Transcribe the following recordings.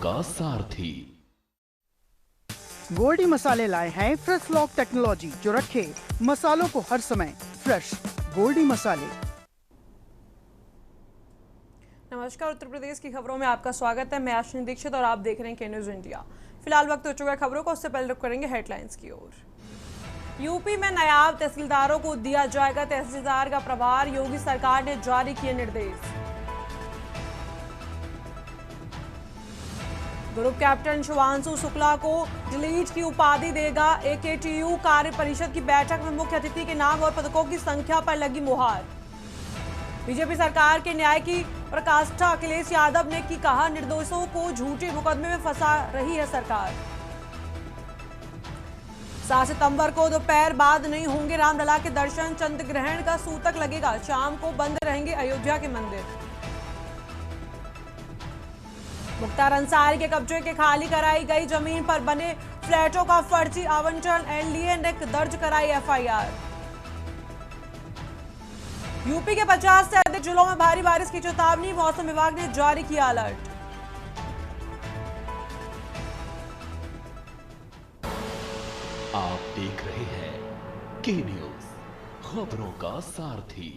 का सारथी। गोल्डी मसाले लाए हैं फ्रेश लॉक टेक्नोलॉजी जो रखे मसालों को हर समय फ्रेश। गोल्डी मसाले। नमस्कार, उत्तर प्रदेश की खबरों में आपका स्वागत है। मैं अश्विनी दीक्षित और आप देख रहे हैं के न्यूज इंडिया। फिलहाल वक्त हो चुका है खबरों को, उससे पहले रुक करेंगे हेडलाइंस की ओर। यूपी में नायाब तहसीलदारों को दिया जाएगा तहसीलदार का प्रभार, योगी सरकार ने जारी किए निर्देश। ग्रुप कैप्टन शुभांशु शुक्ला को डिलीट की उपाधि देगा एकेटीयू। कार्य परिषद की बैठक में मुख्य अतिथि के नाम और पदकों की संख्या पर लगी मुहर। बीजेपी सरकार के न्याय की प्रकाष्ठा अखिलेश यादव ने की, कहा निर्दोषों को झूठे मुकदमे में फंसा रही है सरकार। 7 सितंबर को दोपहर बाद नहीं होंगे रामलला के दर्शन, चंद्र ग्रहण का सूतक लगेगा, शाम को बंद रहेंगे अयोध्या के मंदिर। मुख्तार अंसारी के कब्जे के खाली कराई गई जमीन पर बने फ्लैटों का फर्जी आवंटन, एनडीए ने दर्ज कराई एफआईआर। यूपी के 50 से अधिक जिलों में भारी बारिश की चेतावनी, मौसम विभाग ने जारी किया अलर्ट। आप देख रहे हैं के न्यूज, खबरों का सारथी।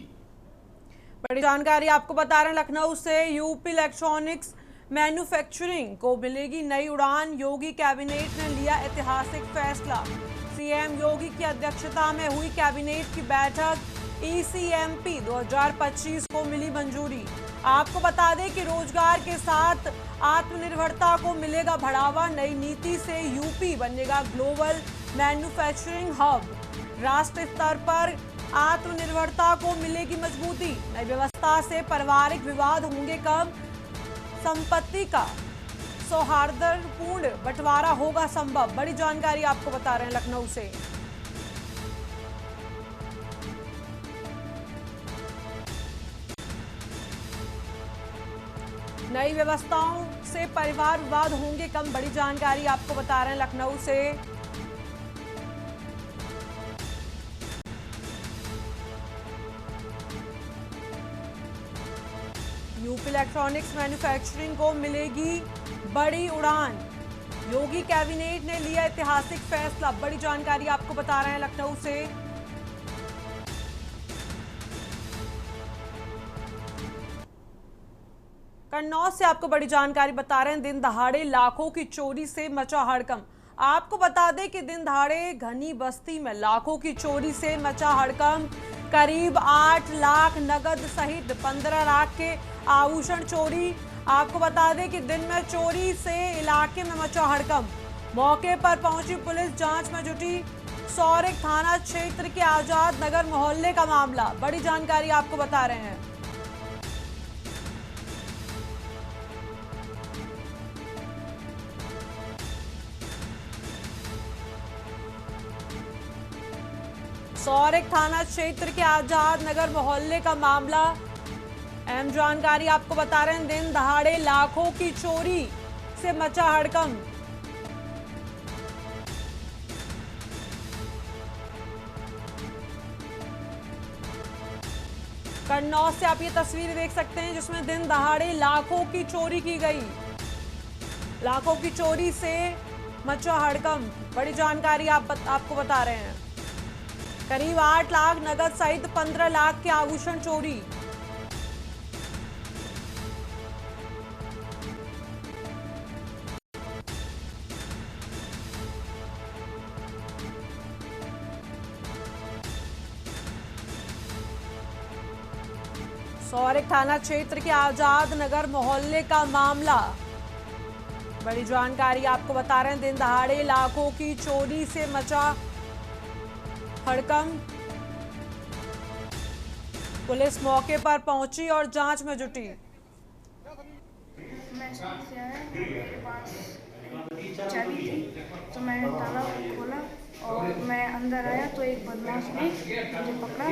बड़ी जानकारी आपको बता रहे हैं लखनऊ से। यूपी इलेक्ट्रॉनिक्स मैन्युफैक्चरिंग को मिलेगी नई उड़ान, योगी कैबिनेट ने लिया ऐतिहासिक फैसला। सीएम योगी की अध्यक्षता में हुई कैबिनेट की बैठक, ईसीएमपी 2025 को मिली मंजूरी। आपको बता दें कि रोजगार के साथ आत्मनिर्भरता को मिलेगा बढ़ावा, नई नीति से यूपी बनेगा ग्लोबल मैन्युफैक्चरिंग हब। राष्ट्रीय स्तर पर आत्मनिर्भरता को मिलेगी मजबूती, नई व्यवस्था से पारिवारिक विवाद होंगे कम, संपत्ति का सौहार्दपूर्ण बंटवारा होगा संभव। बड़ी जानकारी आपको बता रहे हैं लखनऊ से। नई व्यवस्थाओं से परिवार विवाद होंगे कम, बड़ी जानकारी आपको बता रहे हैं लखनऊ से। यूपी इलेक्ट्रॉनिक्स मैन्युफैक्चरिंग को मिलेगी बड़ी उड़ान, योगी कैबिनेट ने लिया ऐतिहासिक फैसला। बड़ी जानकारी आपको बता रहे हैं लखनऊ से। कन्नौज से आपको बड़ी जानकारी बता रहे हैं, दिन दहाड़े लाखों की चोरी से मचा हड़कंप। आपको बता दें कि दिन दहाड़े घनी बस्ती में लाखों की चोरी से मचा हड़कंप। करीब 8 लाख नगद सहित 15 लाख के आभूषण चोरी। आपको बता दें कि दिन में चोरी से इलाके में मचा हड़कंप। मौके पर पहुंची पुलिस जांच में जुटी। सौरिक थाना क्षेत्र के आजाद नगर मोहल्ले का मामला। बड़ी जानकारी आपको बता रहे हैं। सौरिक थाना क्षेत्र के आजाद नगर मोहल्ले का मामला। अहम जानकारी आपको बता रहे हैं, दिन दहाड़े लाखों की चोरी से मचा हड़कंप। कन्नौज से आप ये तस्वीर देख सकते हैं जिसमें दिन दहाड़े लाखों की चोरी की गई। लाखों की चोरी से मचा हड़कंप। बड़ी जानकारी आपको बता रहे हैं। करीब 8 लाख नगद सहित 15 लाख के आभूषण चोरी। सौरिक थाना क्षेत्र के आजाद नगर मोहल्ले का मामला। बड़ी जानकारी आपको बता रहे हैं, दिन दहाड़े लाखों की चोरी से मचा हड़कंप। पुलिस मौके पर पहुंची और जांच में जुटी। मैं स्कूल से आया, मेरे पास चाबी थी तो मैंने ताला खोला और मैं अंदर आया तो एक बदमाश ने मुझे पकड़ा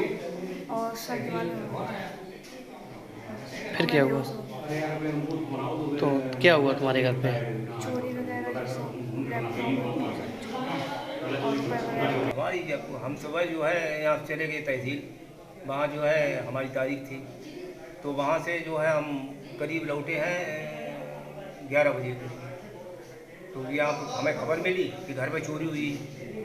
और सर दीवार में मारा। फिर क्या हुआ? तो क्या हुआ तुम्हारे घर पे? चोरी वगैरह जैसे लैपटॉप और रुपए वगैरह। हमारी जब हम सुबह जो है यहाँ से चले गए तहसील, वहाँ जो है हमारी तारीख थी, तो वहाँ से जो है हम करीब लौटे हैं 11 बजे के। तो यहाँ हमें खबर मिली कि घर में चोरी हुई,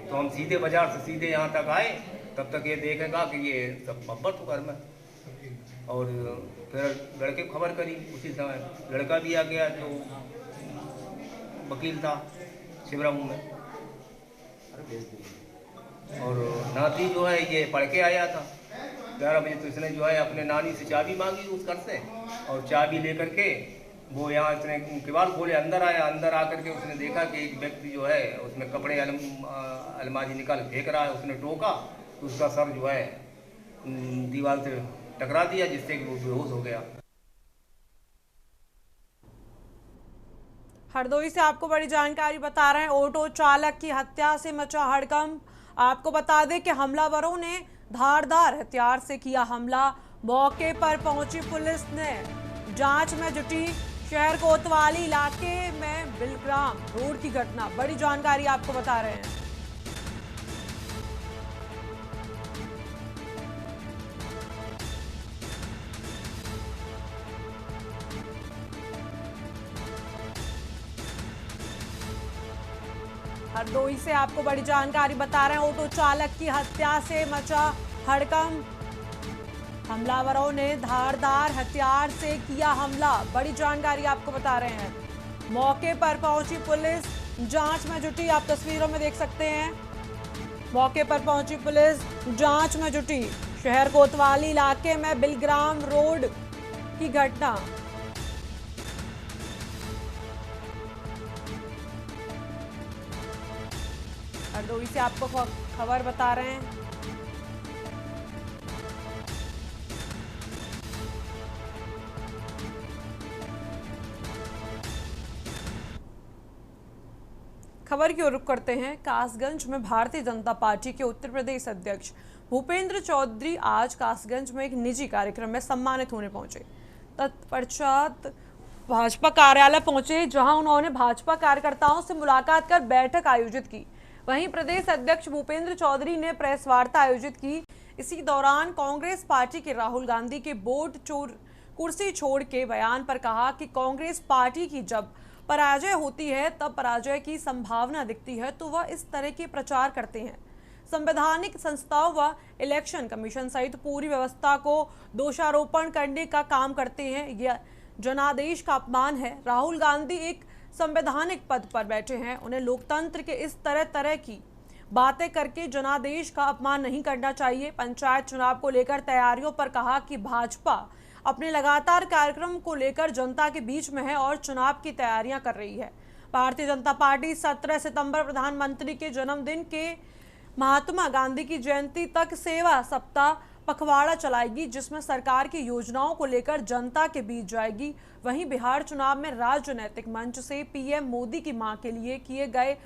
तो हम सीधे बाजार से सीधे यहाँ तक आए। तब तक ये देखेगा कि ये सब बब्बर तो घर में, और फिर लड़के को खबर करी। उसी समय लड़का भी आ गया जो वकील था शिवरामू में, और नाती जो है ये पढ़ के आया था 11 बजे। तो इसने जो है अपने नानी से चाबी मांगी उस घर से, और चाबी लेकर के वो यहाँ इसने किवाड़ खोले, अंदर आया। अंदर आकर के उसने देखा कि एक व्यक्ति जो है उसमें कपड़े अलमारी निकाल फेंक रहा है। उसने टोका तो उसका सर जो है दीवार से टकरा दिया, जिससे कि वो बेहोश हो गया। हरदोई से आपको बड़ी जानकारी बता रहे हैं। ऑटो चालक की हत्या से मचा हड़कंप। आपको बता दें कि हमलावरों ने धारदार हथियार से किया हमला। मौके पर पहुंची पुलिस ने जांच में जुटी। शहर कोतवाली इलाके में बिलग्राम रोड की घटना, बड़ी जानकारी आपको बता रहे हैं। हरदोई से आपको बड़ी जानकारी बता रहे हैं। ऑटो चालक की हत्या से मचा हड़कंप। हमलावरों ने धारदार हथियार से किया हमला, बड़ी जानकारी आपको बता रहे हैं। मौके पर पहुंची पुलिस जांच में जुटी। आप तस्वीरों में देख सकते हैं, मौके पर पहुंची पुलिस जांच में जुटी। शहर कोतवाली इलाके में बिलग्राम रोड की घटना। हरदोई से आपको खबर बता रहे हैं। खबर की ओर रुख करते हैं। कासगंज में भारतीय जनता पार्टी के उत्तर प्रदेश अध्यक्ष भूपेंद्र चौधरी आज कासगंज में एक निजी कार्यक्रम में सम्मानित होने पहुंचे। तत्पश्चात भाजपा कार्यालय पहुंचे, जहां उन्होंने भाजपा कार्यकर्ताओं से मुलाकात कर बैठक आयोजित की। वहीं प्रदेश अध्यक्ष भूपेंद्र चौधरी ने प्रेस वार्ता आयोजित की। इसी दौरान कांग्रेस पार्टी के राहुल गांधी के बोर्ड कुर्सी छोड़ के बयान पर कहा कि कांग्रेस पार्टी की जब पराजय होती है तब पराजय की संभावना दिखती है तो वह इस तरह के प्रचार करते हैं। संवैधानिक संस्थाओं व इलेक्शन कमीशन सहित पूरी व्यवस्था को दोषारोपण करने का काम करते हैं। यह जनादेश का अपमान है। राहुल गांधी एक संवैधानिक पद पर बैठे हैं, उन्हें लोकतंत्र के इस तरह की बातें करके जनादेश का अपमान नहीं करना चाहिए। पंचायत चुनाव को लेकर तैयारियों पर कहा कि भाजपा अपने लगातार कार्यक्रम को लेकर जनता के बीच में है और चुनाव की तैयारियां कर रही है। भारतीय जनता पार्टी 17 सितंबर प्रधानमंत्री के जन्मदिन के महात्मा गांधी की जयंती तक सेवा सप्ताह पखवाड़ा चलाएगी, जिसमें सरकार की योजनाओं को लेकर जनता के बीच जाएगी। वहीं बिहार चुनाव में राजनीतिक मंच से पीएम मोदी की मां के लिए किए गए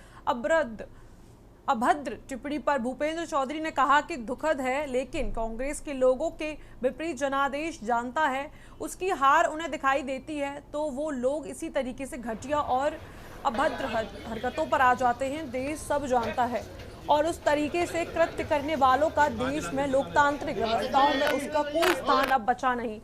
अभद्र टिप्पणी पर भूपेंद्र चौधरी ने कहा कि दुखद है, लेकिन कांग्रेस के लोगों के विपरीत जनादेश जानता है, उसकी हार उन्हें दिखाई देती है तो वो लोग इसी तरीके से घटिया और अभद्र हरकतों पर आ जाते हैं। देश सब जानता है और उस तरीके से कृत्य करने वालों का देश में लोकतांत्रिक व्यवस्थाओं में उसका कोई स्थान अब बचा नहीं,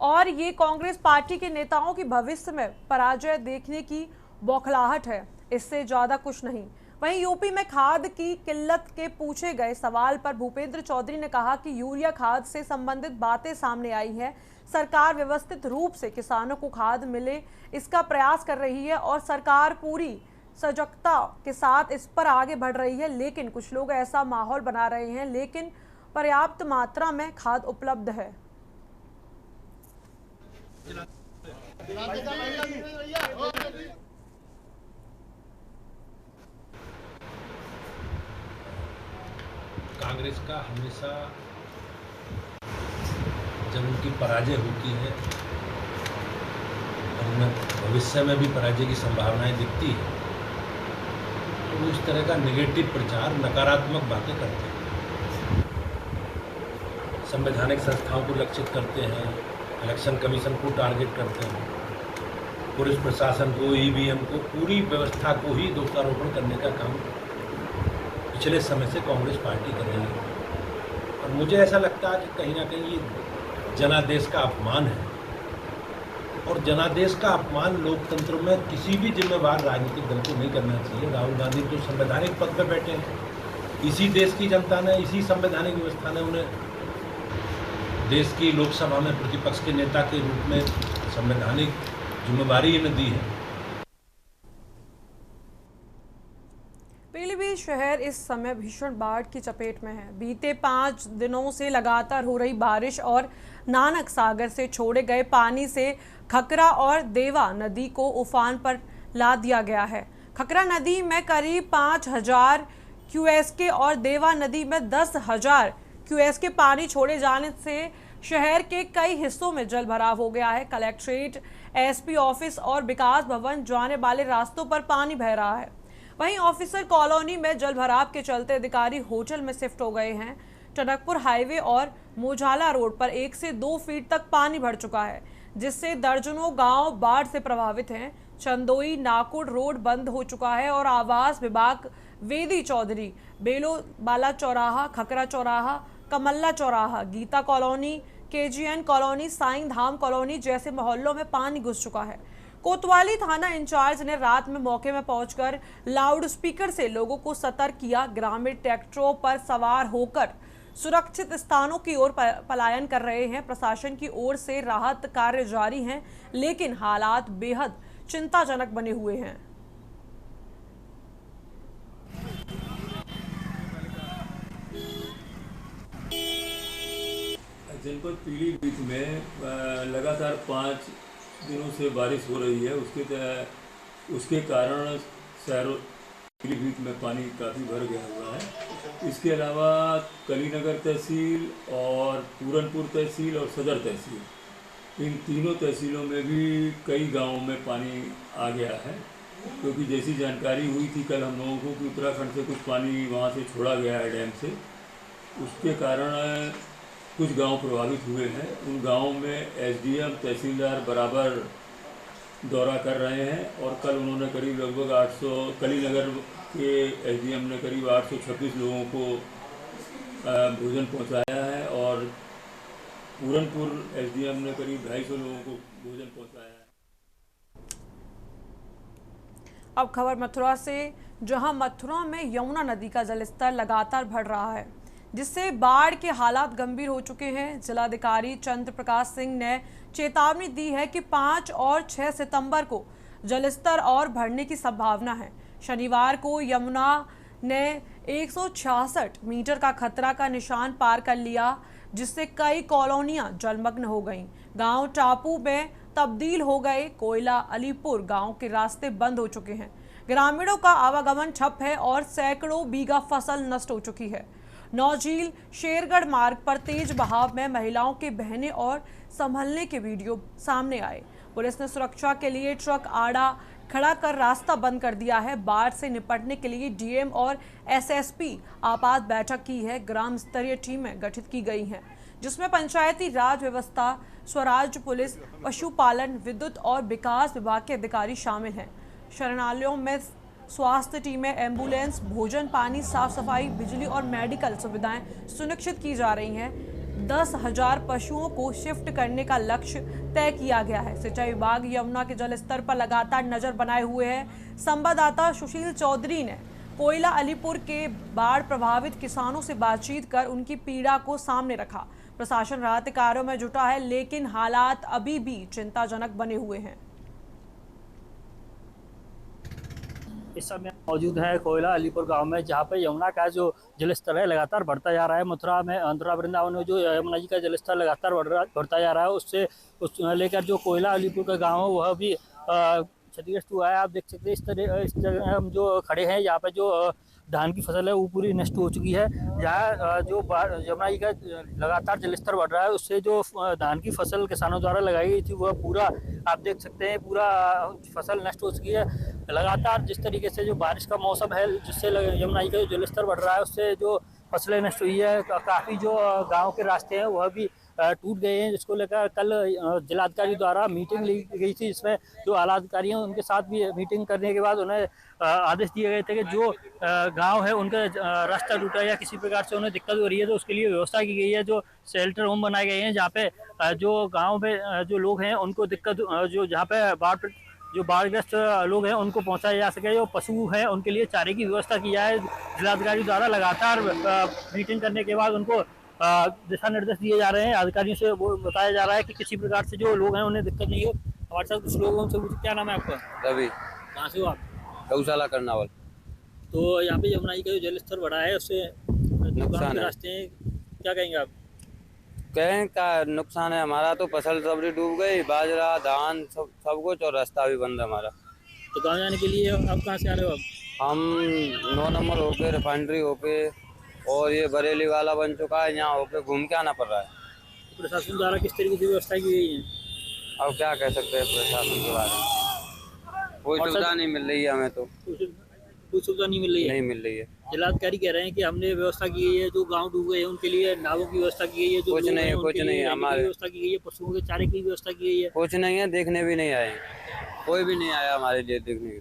और ये कांग्रेस पार्टी के नेताओं की भविष्य में पराजय देखने की बौखलाहट है, इससे ज्यादा कुछ नहीं। वहीं यूपी में खाद की किल्लत के पूछे गए सवाल पर भूपेंद्र चौधरी ने कहा कि यूरिया खाद से संबंधित बातें सामने आई हैं। सरकार व्यवस्थित रूप से किसानों को खाद मिले इसका प्रयास कर रही है और सरकार पूरी सजगता के साथ इस पर आगे बढ़ रही है, लेकिन कुछ लोग ऐसा माहौल बना रहे हैं, लेकिन पर्याप्त मात्रा में खाद उपलब्ध है। कांग्रेस का हमेशा जब उनकी पराजय होती है और उन्हें भविष्य में भी पराजय की संभावनाएं दिखती है तो वो इस तरह का नेगेटिव प्रचार, नकारात्मक बातें करते हैं। संवैधानिक संस्थाओं को लक्षित करते हैं, इलेक्शन कमीशन को टारगेट करते हैं, पुलिस प्रशासन को, ईवीएम को, पूरी व्यवस्था को ही दोषारोपण करने का काम पिछले समय से कांग्रेस पार्टी कर रही है। और मुझे ऐसा लगता है कि कहीं ना कहीं ये जनादेश का अपमान है और जनादेश का अपमान लोकतंत्र में किसी भी जिम्मेवार राजनीतिक दल को नहीं करना चाहिए। राहुल गांधी तो संवैधानिक पद पर बैठे हैं, इसी देश की जनता ने, इसी संवैधानिक व्यवस्था ने उन्हें देश की लोकसभा में प्रतिपक्ष के नेता के रूप में संवैधानिक जिम्मेवारी इन्हें दी है। पीलीभीत शहर इस समय भीषण बाढ़ की चपेट में है। बीते 5 दिनों से लगातार हो रही बारिश और नानक सागर से छोड़े गए पानी से खकरा और देवा नदी को उफान पर ला दिया गया है। खकरा नदी में करीब 5000 क्यूएसके और देवा नदी में 10,000 क्यूएसके पानी छोड़े जाने से शहर के कई हिस्सों में जल भराव हो गया है। कलेक्ट्रेट, एसपी ऑफिस और विकास भवन जाने वाले रास्तों पर पानी बह रहा है। वहीं ऑफिसर कॉलोनी में जल भराव के चलते अधिकारी होटल में शिफ्ट हो गए हैं। टनकपुर हाईवे और मोजाला रोड पर 1 से 2 फीट तक पानी भर चुका है, जिससे दर्जनों गांव बाढ़ से प्रभावित हैं। चंदोई नाकुड़ रोड बंद हो चुका है और आवास विभाग वेदी चौधरी, बेलो बाला चौराहा, खकरा चौराहा, कमल्ला चौराहा, Geeta colony, KGN colony, Sai Dham colony जैसे मोहल्लों में पानी घुस चुका है। कोतवाली थाना इंचार्ज ने रात में मौके में पहुंचकर लाउड स्पीकर से लोगों को सतर्क किया। ग्रामीण ट्रैक्टरों पर सवार होकर सुरक्षित स्थानों की ओर पलायन कर रहे हैं। प्रशासन की ओर से राहत कार्य जारी हैं, लेकिन हालात बेहद चिंताजनक बने हुए हैं। जनपद पीलीभीत में लगातार 5 दिनों से बारिश हो रही है। उसके कारण शहरों पीलीभीत में पानी काफ़ी भर गया हुआ है। इसके अलावा कलीनगर तहसील और पूरनपुर तहसील और सदर तहसील, इन तीनों तहसीलों में भी कई गांवों में पानी आ गया है। क्योंकि जैसी जानकारी हुई थी कल हम लोगों को कि उत्तराखंड से कुछ पानी वहां से छोड़ा गया है डैम से, उसके कारण कुछ गांव प्रभावित हुए हैं। उन गांवों में एसडीएम, तहसीलदार बराबर दौरा कर रहे हैं और कल उन्होंने करीब लगभग 800, कलीनगर के एसडीएम ने करीब 826 लोगों को भोजन पहुंचाया है और पूरनपुर एसडीएम ने करीब 250 लोगों को भोजन पहुंचाया है। अब खबर मथुरा से, जहां मथुरा में यमुना नदी का जलस्तर लगातार बढ़ रहा है, जिससे बाढ़ के हालात गंभीर हो चुके हैं। जिलाधिकारी चंद्र प्रकाश सिंह ने चेतावनी दी है कि 5 और 6 सितंबर को जलस्तर और बढ़ने की संभावना है। शनिवार को यमुना ने 166 मीटर का खतरा का निशान पार कर लिया, जिससे कई कॉलोनियां जलमग्न हो गईं। गांव टापू में तब्दील हो गए। कोयला अलीपुर गांव के रास्ते बंद हो चुके हैं। ग्रामीणों का आवागमन ठप है और सैकड़ों बीघा फसल नष्ट हो चुकी है। नौझील शेरगढ़ मार्ग पर तेज बहाव में महिलाओं के बहने और संभलने के वीडियो सामने आए। पुलिस ने सुरक्षा के लिए ट्रक आड़ा खड़ा कर रास्ता बंद कर दिया है। बाढ़ से निपटने के लिए डीएम और एसएसपी आपात बैठक की है। ग्राम स्तरीय टीमें गठित की गई हैं, जिसमें पंचायती राज व्यवस्था, स्वराज, पुलिस, पशुपालन, विद्युत और विकास विभाग के अधिकारी शामिल हैं। शरणालयों में स्वास्थ्य टीमें, एम्बुलेंस, भोजन, पानी, साफ सफाई, बिजली और मेडिकल सुविधाएं सुनिश्चित की जा रही हैं। 10,000 पशुओं को शिफ्ट करने का लक्ष्य तय किया गया है। सिंचाई विभाग यमुना के जलस्तर पर लगातार नजर बनाए हुए है। संवाददाता सुशील चौधरी ने कोयला अलीपुर के बाढ़ प्रभावित किसानों से बातचीत कर उनकी पीड़ा को सामने रखा। प्रशासन राहत कार्यों में जुटा है, लेकिन हालात अभी भी चिंताजनक बने हुए हैं। इस समय मौजूद है कोयला अलीपुर गांव में, जहां पे यमुना का जो जलस्तर है लगातार बढ़ता जा रहा है। मथुरा वृंदावन में जो यमुना जी का जलस्तर लगातार बढ़ता जा रहा है, उस लेकर जो कोयला अलीपुर का गांव है वह भी क्षतिग्रस्त हुआ है। आप देख सकते हैं इस जगह हम जो खड़े हैं, यहाँ पे जो धान की फसल है वो पूरी नष्ट हो चुकी है। जहाँ जो यमुना जी का लगातार जलस्तर बढ़ रहा है, उससे जो धान की फसल किसानों द्वारा लगाई गई थी वह पूरा आप देख सकते हैं पूरा फसल नष्ट हो चुकी है। लगातार जिस तरीके से जो बारिश का मौसम है, जिससे यमुना जी का जो जलस्तर बढ़ रहा है, उससे जो फसलें नष्ट हुई है, काफ़ी जो गाँव के रास्ते हैं वह भी टूट गए हैं, जिसको लेकर कल जिलाधिकारी द्वारा मीटिंग ली गई थी, जिसमें जो आला अधिकारी हैं उनके साथ भी मीटिंग करने के बाद उन्हें आदेश दिए गए थे कि जो गांव है उनका रास्ता टूटा या किसी प्रकार से उन्हें दिक्कत हो रही है तो उसके लिए व्यवस्था की गई है। जो शेल्टर होम बनाए गए हैं, जहाँ पे जो गांव में जो लोग हैं उनको दिक्कत जो जहाँ पे बाढ़ग्रस्त लोग हैं उनको पहुंचाया जा सके। जो पशु हैं उनके लिए चारे की व्यवस्था की जाए। जिलाधिकारी द्वारा लगातार मीटिंग करने के बाद उनको दिशा निर्देश दिए जा रहे हैं। अधिकारियों से वो बताया जा रहा है कि किसी प्रकार से जो लोग हैं उन्हें दिक्कत नहीं हो। हमारे साथ कुछ लोगों से क्या नाम है आपका? रवि। कहाँ से हो आप? गौशाला करनावल। तो यहाँ पे यमुना जी का जो जल स्तर बढ़ा है उससे नुकसान रास्ते हैं, क्या कहेंगे आप? कहें का नुकसान है हमारा, तो फसल सबरी डूब गई, बाजरा धान सब कुछ, और रास्ता भी बंद है हमारा। तो गाँव जाने के लिए आप कहाँ से आ रहे हो? हम 9 नंबर होके रिफाइनरी होके और ये बरेली वाला बन चुका है, यहाँ होके घूम के आना पड़ रहा है। प्रशासन द्वारा किस तरीके की व्यवस्था की गई है? अब क्या कह सकते हैं प्रशासन के बारे में, कोई सुविधा नहीं मिल रही है हमें। तो कोई सुविधा नहीं मिल रही है? नहीं मिल रही है। जिलाधिकारी कह रहे हैं कि हमने व्यवस्था की गई है, जो गांव डूब गए हैं उनके लिए नावों की व्यवस्था की गई है, जो कुछ नहीं हमारे व्यवस्था की गई है, पशुओं के चारे की व्यवस्था की गई है। कुछ नहीं है, देखने भी नहीं आए, कोई भी नहीं आया हमारे लिए देखने के।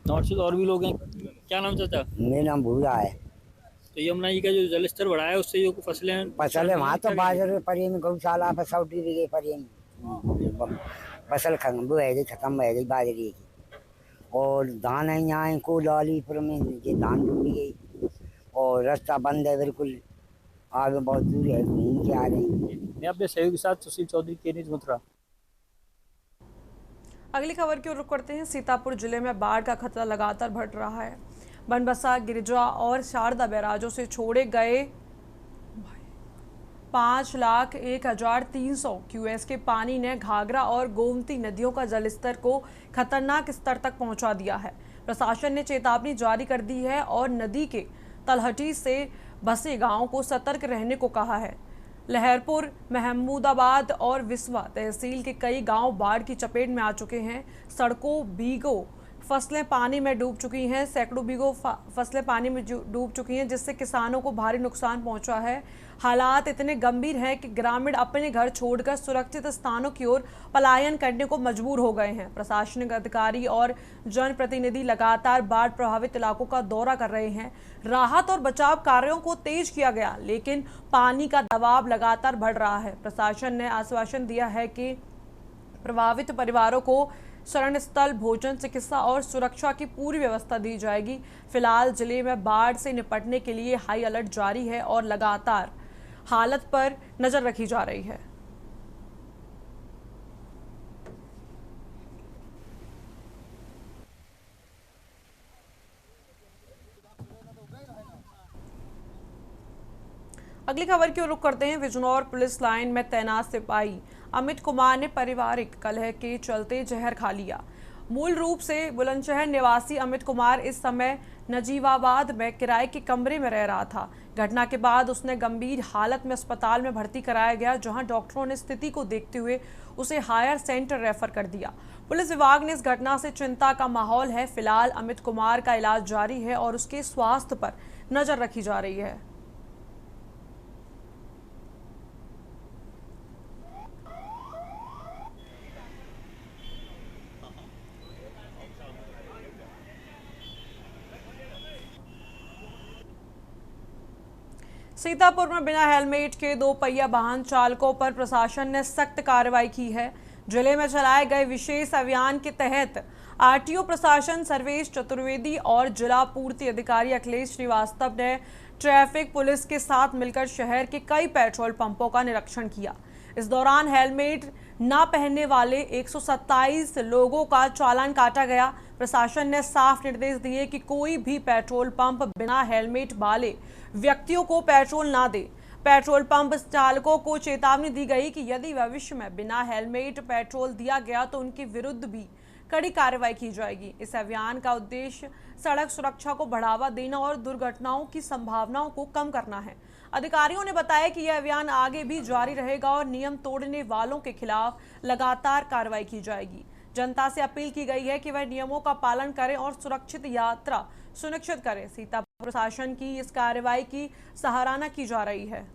तो और भी लोग हैं। क्या नाम चाचा? मेरा नाम भूरा है। तो यमुना जी का जो जल स्तर बढ़ा है उससे जो फसलें वहाँ तो बाजरे पड़ी गौशाला पर 100 बीघे पड़ी फसल वो है गई, खत्म है गई बाजरे की। और धान है यहाँ को लालीपुर में ये धान डूब गई और रास्ता बंद है बिल्कुल, आगे बहुत दूर है, घूम के आ रहे हैं। मैं अपने सहयोगी के साथ सुशील चौधरी, के मथुरा। अगली खबर की ओर रुख करते हैं। सीतापुर जिले में बाढ़ का खतरा लगातार बढ़ रहा है। बनबसा, गिरिजा और शारदा बैराजों से छोड़े गए 5,01,300 क्यूएस के पानी ने घाघरा और गोमती नदियों का जलस्तर को खतरनाक स्तर तक पहुंचा दिया है। प्रशासन ने चेतावनी जारी कर दी है और नदी के तलहटी से बसे गांवों को सतर्क रहने को कहा है। लहरपुर, महमूदाबाद और विसवा तहसील के कई गांव बाढ़ की चपेट में आ चुके हैं। सड़कों, बीघों फसलें पानी में डूब चुकी हैं। सैकड़ों बीघों फसलें पानी में डूब चुकी हैं, जिससे किसानों को भारी नुकसान पहुंचा है। हालात इतने गंभीर हैं कि ग्रामीण अपने घर छोड़कर सुरक्षित स्थानों की ओर पलायन करने को मजबूर हो गए हैं। प्रशासनिक अधिकारी और जनप्रतिनिधि लगातार बाढ़ प्रभावित इलाकों का दौरा कर रहे हैं। राहत और बचाव कार्यों को तेज किया गया, लेकिन पानी का दबाव लगातार बढ़ रहा है। प्रशासन ने आश्वासन दिया है कि प्रभावित परिवारों को शरण स्थल, भोजन, चिकित्सा और सुरक्षा की पूरी व्यवस्था दी जाएगी। फिलहाल जिले में बाढ़ से निपटने के लिए हाई अलर्ट जारी है और लगातार हालत पर नजर रखी जा रही है। अगली खबर की ओर रुख करते हैं। बिजनौर पुलिस लाइन में तैनात सिपाही अमित कुमार ने पारिवारिक कलह के चलते जहर खा लिया। मूल रूप से बुलंदशहर निवासी अमित कुमार इस समय नजीबाबाद में किराए के कमरे में रह रहा था। घटना के बाद उसने गंभीर हालत में अस्पताल में भर्ती कराया गया, जहां डॉक्टरों ने स्थिति को देखते हुए उसे हायर सेंटर रेफर कर दिया। पुलिस विभाग ने इस घटना से चिंता का माहौल है। फिलहाल अमित कुमार का इलाज जारी है और उसके स्वास्थ्य पर नजर रखी जा रही है। सीतापुर में बिना हेलमेट के 2 पहिया वाहन चालकों पर प्रशासन ने सख्त कार्रवाई की है। जिले में चलाए गए विशेष अभियान के तहत आरटीओ प्रशासन सर्वेश चतुर्वेदी और जिला पूर्ति अधिकारी अखिलेश श्रीवास्तव ने ट्रैफिक पुलिस के साथ मिलकर शहर के कई पेट्रोल पंपों का निरीक्षण किया। इस दौरान हेलमेट न पहनने वाले 127 लोगों का चालान काटा गया। प्रशासन ने साफ निर्देश दिए कि कोई भी पेट्रोल पंप बिना हेलमेट वाले व्यक्तियों को पेट्रोल ना दे। पेट्रोल पंप चालकों को चेतावनी दी गई कि यदि भविष्य में बिना हेलमेट पेट्रोल दिया गया तो उनके विरुद्ध भी कड़ी कार्रवाई की जाएगी। इस अभियान का उद्देश्य सड़क सुरक्षा को बढ़ावा देना और दुर्घटनाओं की संभावनाओं को कम करना है। अधिकारियों ने बताया कि यह अभियान आगे भी जारी रहेगा और नियम तोड़ने वालों के खिलाफ लगातार कार्रवाई की जाएगी। जनता से अपील की गई है कि वह नियमों का पालन करें और सुरक्षित यात्रा सुनिश्चित करें। सीतापुर प्रशासन की इस कार्रवाई की सराहना की जा रही है।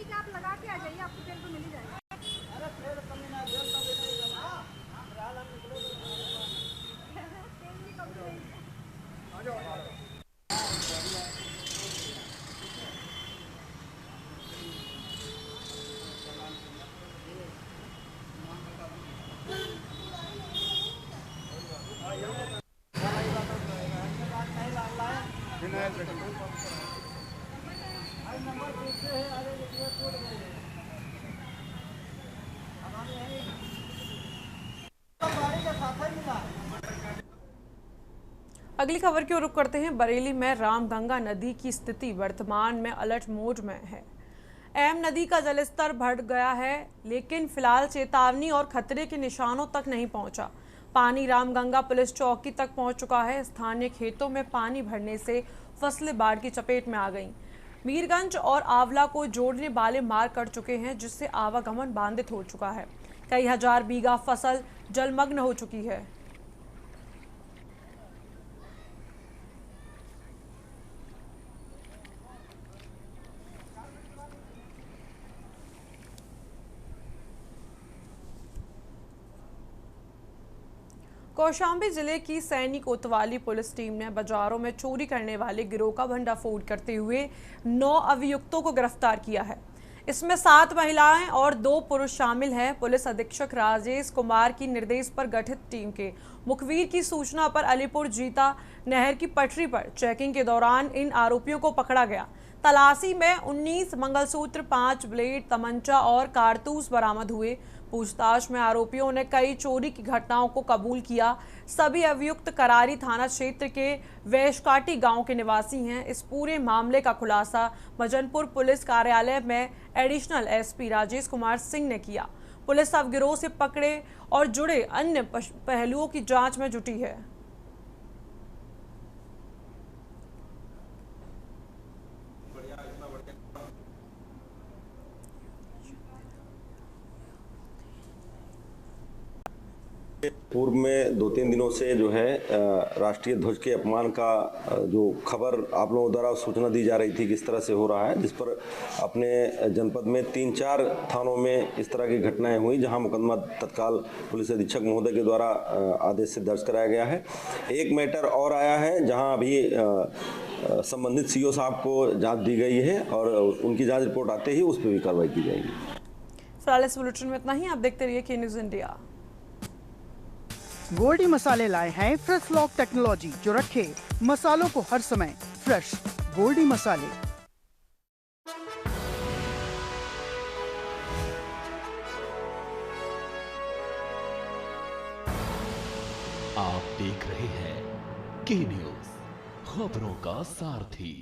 ठीक है, आप लगा के आ जाइए, आपको तेल तो मिल ही जाएगा। अगली खबर की ओर रुख करते हैं। बरेली में रामगंगा नदी की स्थिति वर्तमान में अलर्ट मोड में है। एम नदी का जलस्तर बढ़ गया है, लेकिन फिलहाल चेतावनी और खतरे के निशानों तक नहीं पहुंचा। पानी रामगंगा पुलिस चौकी तक पहुंच चुका है। स्थानीय खेतों में पानी भरने से फसलें बाढ़ की चपेट में आ गईं। मीरगंज और आंवला को जोड़ने वाले मार्ग कट चुके हैं, जिससे आवागमन बाधित हो चुका है। कई हजार बीघा फसल जलमग्न हो चुकी है। कौशाम्बी जिले की सैनी कोतवाली पुलिस टीम ने बाजारों में चोरी करने वाले गिरोह का भंडाफोड़ करते हुए 9 अभियुक्तों को गिरफ्तार किया है। इसमें 7 महिलाएं और 2 पुरुष शामिल हैं। पुलिस अधीक्षक राजेश कुमार की निर्देश पर गठित टीम के मुखबिर की सूचना पर अलीपुर जीता नहर की पटरी पर चेकिंग के दौरान इन आरोपियों को पकड़ा गया। तलाशी में 19 मंगलसूत्र, 5 ब्लेड, तमंचा और कारतूस बरामद हुए। पूछताछ में आरोपियों ने कई चोरी की घटनाओं को कबूल किया। सभी अभियुक्त करारी थाना क्षेत्र के वैशकाटी गांव के निवासी हैं। इस पूरे मामले का खुलासा मजनपुर पुलिस कार्यालय में एडिशनल एसपी राजेश कुमार सिंह ने किया। पुलिस अब गिरोह से पकड़े और जुड़े अन्य पहलुओं की जांच में जुटी है। पूर्व में 2-3 दिनों से जो है राष्ट्रीय ध्वज के अपमान का जो खबर आप लोगों द्वारा सूचना दी जा रही थी किस तरह से हो रहा है, जिस पर अपने जनपद में 3-4 थानों में इस तरह की घटनाएं हुई, जहां मुकदमा तत्काल पुलिस अधीक्षक महोदय के द्वारा आदेश से दर्ज कराया गया है। एक मैटर और आया है जहां अभी संबंधित सीओ साहब को जाँच दी गई है और उनकी जाँच रिपोर्ट आते ही उस पर भी कार्रवाई की जाएगी। फिलहाल इस बुलेटिन में इतना ही। आप देखते रहिए के न्यूज़ इंडिया। गोल्डी मसाले लाए हैं फ्रेश लॉक टेक्नोलॉजी, जो रखे मसालों को हर समय फ्रेश। गोल्डी मसाले। आप देख रहे हैं के न्यूज़, खबरों का सारथी।